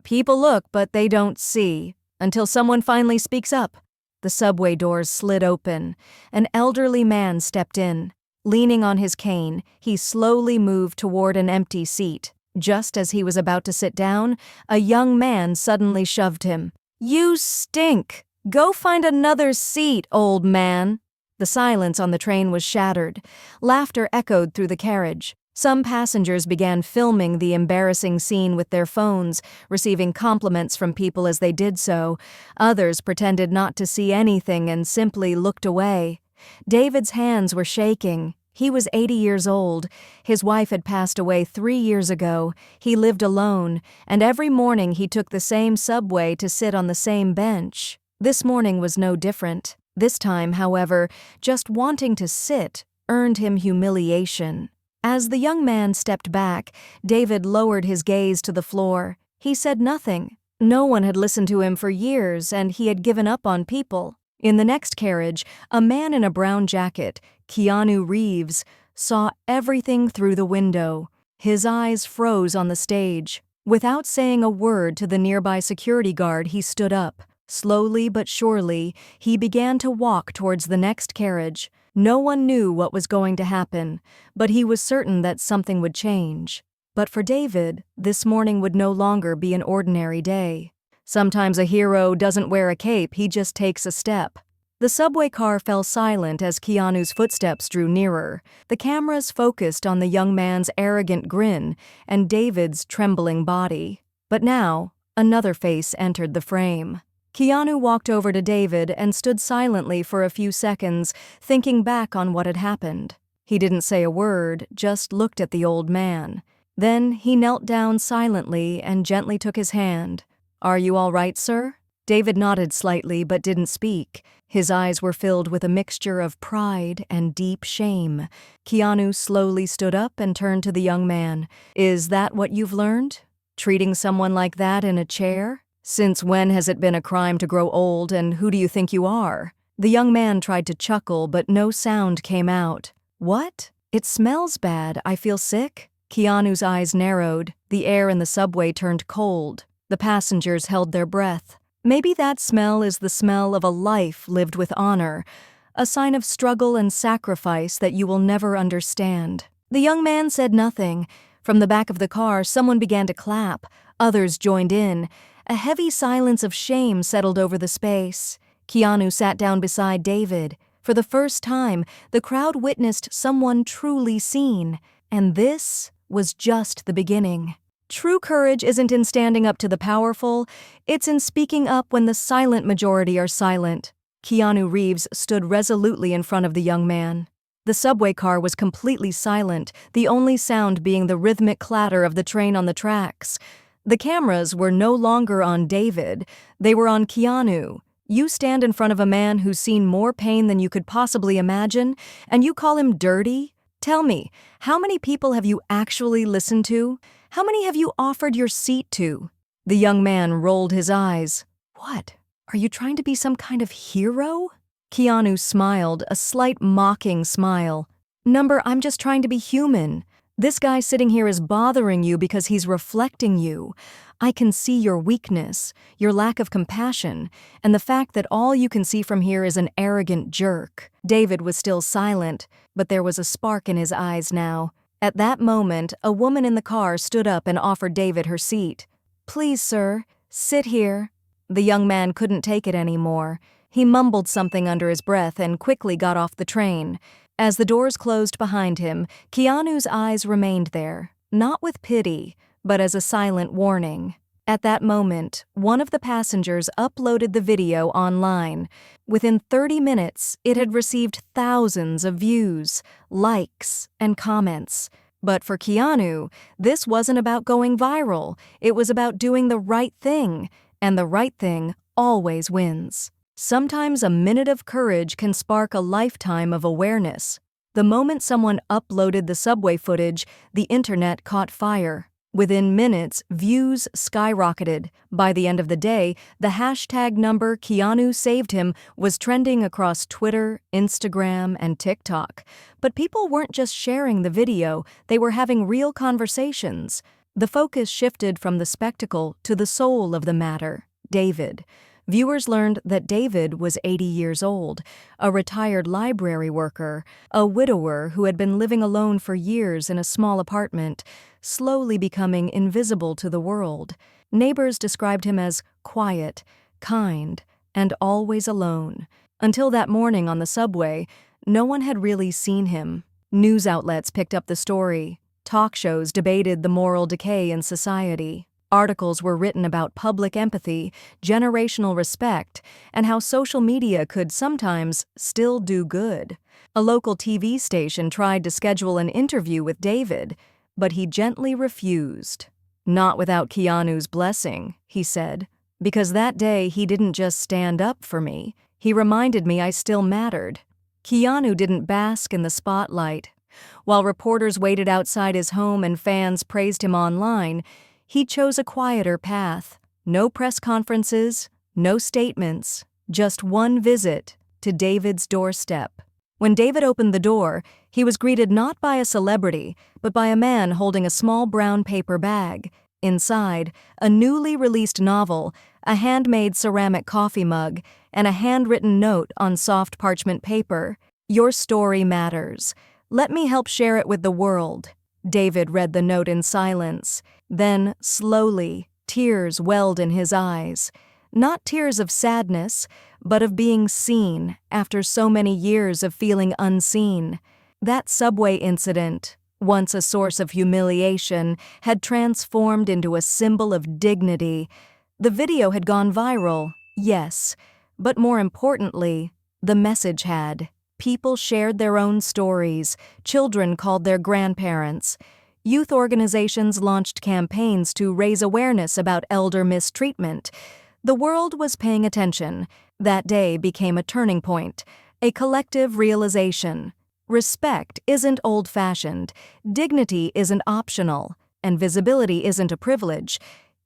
People look, but they don't see, until someone finally speaks up. The subway doors slid open. An elderly man stepped in. Leaning on his cane, he slowly moved toward an empty seat. Just as he was about to sit down, a young man suddenly shoved him. "You stink! Go find another seat, old man!" The silence on the train was shattered. Laughter echoed through the carriage. Some passengers began filming the embarrassing scene with their phones, receiving compliments from people as they did so. Others pretended not to see anything and simply looked away. David's hands were shaking. He was 80 years old. His wife had passed away 3 years ago. He lived alone, and every morning he took the same subway to sit on the same bench. This morning was no different. This time, however, just wanting to sit earned him humiliation. As the young man stepped back, David lowered his gaze to the floor. He said nothing. No one had listened to him for years, and he had given up on people. In the next carriage, a man in a brown jacket, Keanu Reeves, saw everything through the window. His eyes froze on the stage. Without saying a word to the nearby security guard, he stood up. Slowly but surely, he began to walk towards the next carriage. No one knew what was going to happen, but he was certain that something would change. But for David, this morning would no longer be an ordinary day. Sometimes a hero doesn't wear a cape, he just takes a step. The subway car fell silent as Keanu's footsteps drew nearer. The cameras focused on the young man's arrogant grin and David's trembling body. But now, another face entered the frame. Keanu walked over to David and stood silently for a few seconds, thinking back on what had happened. He didn't say a word, just looked at the old man. Then he knelt down silently and gently took his hand. "Are you all right, sir?" David nodded slightly but didn't speak. His eyes were filled with a mixture of pride and deep shame. Keanu slowly stood up and turned to the young man. "Is that what you've learned? Treating someone like that in a chair? Since when has it been a crime to grow old, and who do you think you are?" The young man tried to chuckle, but no sound came out. "What? It smells bad. I feel sick?" Keanu's eyes narrowed. The air in the subway turned cold. The passengers held their breath. Maybe that smell is the smell of a life lived with honor, a sign of struggle and sacrifice that you will never understand. The young man said nothing. From the back of the car, someone began to clap. Others joined in. A heavy silence of shame settled over the space. Keanu sat down beside David. For the first time, the crowd witnessed someone truly seen. And this was just the beginning. True courage isn't in standing up to the powerful, it's in speaking up when the silent majority are silent. Keanu Reeves stood resolutely in front of the young man. The subway car was completely silent, the only sound being the rhythmic clatter of the train on the tracks. The cameras were no longer on David, they were on Keanu. You stand in front of a man who's seen more pain than you could possibly imagine, and you call him dirty? Tell me, how many people have you actually listened to? How many have you offered your seat to? The young man rolled his eyes. "What? Are you trying to be some kind of hero?" Keanu smiled, a slight mocking smile. I'm just trying to be human. This guy sitting here is bothering you because he's reflecting you. I can see your weakness, your lack of compassion, and the fact that all you can see from here is an arrogant jerk." David was still silent, but there was a spark in his eyes now. At that moment, a woman in the car stood up and offered David her seat. "Please, sir, sit here." The young man couldn't take it anymore. He mumbled something under his breath and quickly got off the train. As the doors closed behind him, Keanu's eyes remained there, not with pity, but as a silent warning. At that moment, one of the passengers uploaded the video online. Within 30 minutes, it had received thousands of views, likes, and comments. But for Keanu, this wasn't about going viral. It was about doing the right thing, and the right thing always wins. Sometimes a minute of courage can spark a lifetime of awareness. The moment someone uploaded the subway footage, the internet caught fire. Within minutes, views skyrocketed. By the end of the day, the hashtag number Keanu saved him was trending across Twitter, Instagram, and TikTok. But people weren't just sharing the video, they were having real conversations. The focus shifted from the spectacle to the soul of the matter, David. Viewers learned that David was 80 years old, a retired library worker, a widower who had been living alone for years in a small apartment, slowly becoming invisible to the world. Neighbors described him as quiet, kind, and always alone. Until that morning on the subway, no one had really seen him. News outlets picked up the story. Talk shows debated the moral decay in society. Articles were written about public empathy, generational respect, and how social media could sometimes still do good. A local TV station tried to schedule an interview with David, but he gently refused. "Not without Keanu's blessing," he said, "because that day he didn't just stand up for me, he reminded me I still mattered." Keanu didn't bask in the spotlight. While reporters waited outside his home and fans praised him online, he chose a quieter path. No press conferences, no statements, just one visit to David's doorstep. When David opened the door, he was greeted not by a celebrity, but by a man holding a small brown paper bag. Inside, a newly released novel, a handmade ceramic coffee mug, and a handwritten note on soft parchment paper. "Your story matters. Let me help share it with the world." David read the note in silence. Then, slowly, tears welled in his eyes. Not tears of sadness, but of being seen after so many years of feeling unseen. That subway incident, once a source of humiliation, had transformed into a symbol of dignity. The video had gone viral, yes, but more importantly, the message had. People shared their own stories, children called their grandparents. Youth organizations launched campaigns to raise awareness about elder mistreatment. The world was paying attention. That day became a turning point, a collective realization. Respect isn't old-fashioned, dignity isn't optional, and visibility isn't a privilege.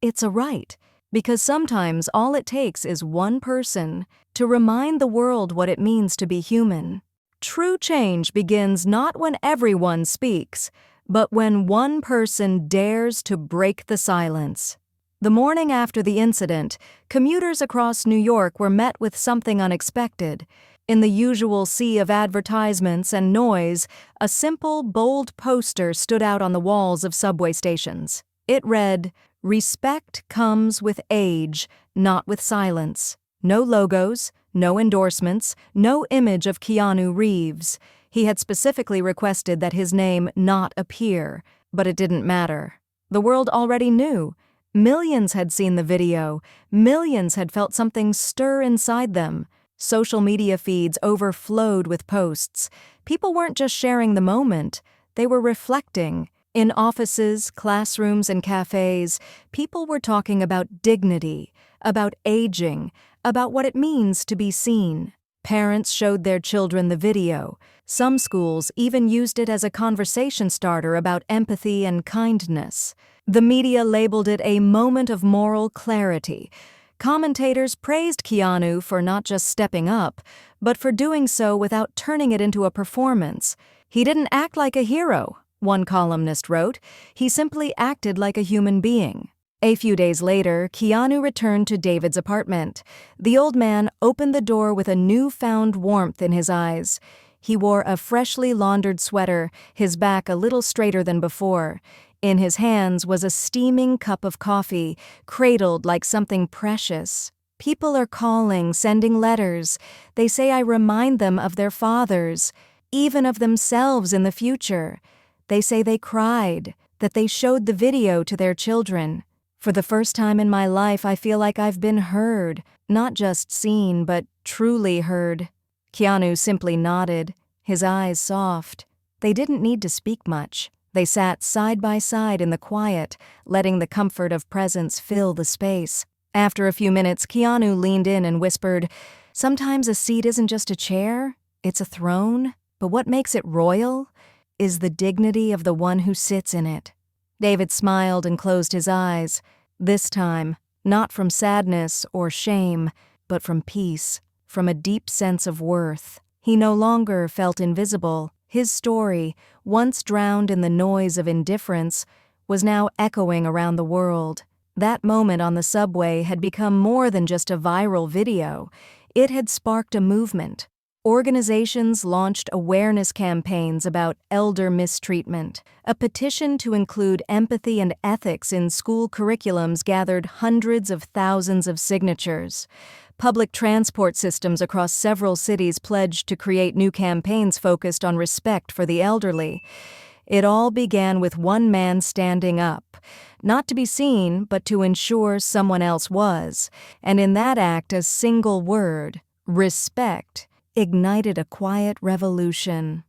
It's a right, because sometimes all it takes is one person to remind the world what it means to be human. True change begins not when everyone speaks, but when one person dares to break the silence. The morning after the incident, commuters across New York were met with something unexpected. In the usual sea of advertisements and noise, a simple, bold poster stood out on the walls of subway stations. It read, "Respect comes with age, not with silence." No logos, no endorsements, no image of Keanu Reeves. He had specifically requested that his name not appear, but it didn't matter. The world already knew. Millions had seen the video. Millions had felt something stir inside them. Social media feeds overflowed with posts. People weren't just sharing the moment, they were reflecting. In offices, classrooms, and cafes, people were talking about dignity, about aging, about what it means to be seen. Parents showed their children the video. Some schools even used it as a conversation starter about empathy and kindness. The media labeled it a moment of moral clarity. Commentators praised Keanu for not just stepping up, but for doing so without turning it into a performance. "He didn't act like a hero," one columnist wrote. "He simply acted like a human being." A few days later, Keanu returned to David's apartment. The old man opened the door with a newfound warmth in his eyes. He wore a freshly laundered sweater, his back a little straighter than before. In his hands was a steaming cup of coffee, cradled like something precious. "People are calling, sending letters. They say I remind them of their fathers, even of themselves in the future. They say they cried, that they showed the video to their children. For the first time in my life, I feel like I've been heard, not just seen, but truly heard." Keanu simply nodded, his eyes soft. They didn't need to speak much. They sat side by side in the quiet, letting the comfort of presence fill the space. After a few minutes, Keanu leaned in and whispered, "Sometimes a seat isn't just a chair, it's a throne, but what makes it royal is the dignity of the one who sits in it." David smiled and closed his eyes, this time, not from sadness or shame, but from peace, from a deep sense of worth. He no longer felt invisible. His story, once drowned in the noise of indifference, was now echoing around the world. That moment on the subway had become more than just a viral video. It had sparked a movement. Organizations launched awareness campaigns about elder mistreatment. A petition to include empathy and ethics in school curriculums gathered hundreds of thousands of signatures. Public transport systems across several cities pledged to create new campaigns focused on respect for the elderly. It all began with one man standing up, not to be seen, but to ensure someone else was. And in that act, a single word, respect, ignited a quiet revolution.